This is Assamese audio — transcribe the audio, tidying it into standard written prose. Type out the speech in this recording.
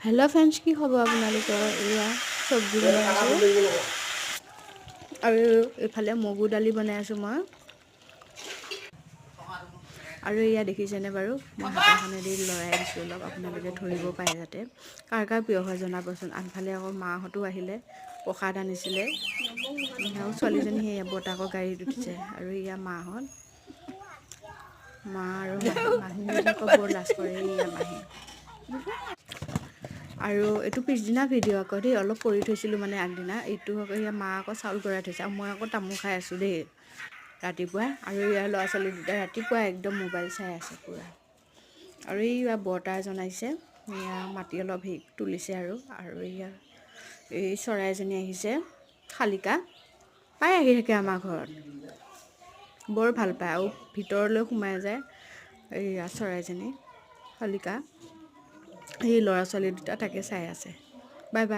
হেল্ল' ফ্ৰেণ্ডছ, কি খবৰ আপোনালোকৰ? এয়া চব্জি বনাই আছোঁ আৰু এইফালে মগু দালি বনাই আছোঁ মই। আৰু এয়া দেখিছেনে বাৰু, মই হাতাখনেদি লৰাই দিছোঁ অলপ, আপোনালোকে ধৰিব পাৰে যাতে। কাৰ কাৰ প্ৰিয় হয় জনাবচোন। আনফালে আকৌ মাহঁতো আহিলে, প্ৰসাদ আনিছিলে আৰু ছোৱালীজনী সেয়া বৰ্তাকৰ গাড়ীত উঠিছে। আৰু এয়া মাহঁত, মা আৰু মাহীহঁতে আকৌ বৰ লাজ কৰে, এয়া মাহী। আৰু এইটো পিছদিনা ভিডিঅ' আকৌ দেই, অলপ কৰি থৈছিলোঁ মানে আগদিনা। এইটো আকৌ এয়া মা আকৌ চাউল ভৰাই থৈছে আৰু মই আকৌ তামোল খাই আছোঁ দেই ৰাতিপুৱাই। আৰু ইয়াৰ ল'ৰা ছোৱালী দুটা ৰাতিপুৱাই একদম মোবাইল চাই আছে পূৰা। আৰু এই বৰ্তা এজন আহিছে, এয়া মাটি অলপ তুলিছে আৰু এয়া এই চৰাই এজনী আহিছে, শালিকা, প্ৰায় আহি থাকে আমাৰ ঘৰত, বৰ ভাল পায় আৰু ভিতৰলৈ সোমাই যায়। এইয়া চৰাইজনী শালিকা, সেই ল'ৰা ছোৱালী দুটা তাকে চাই আছে। Bye bye.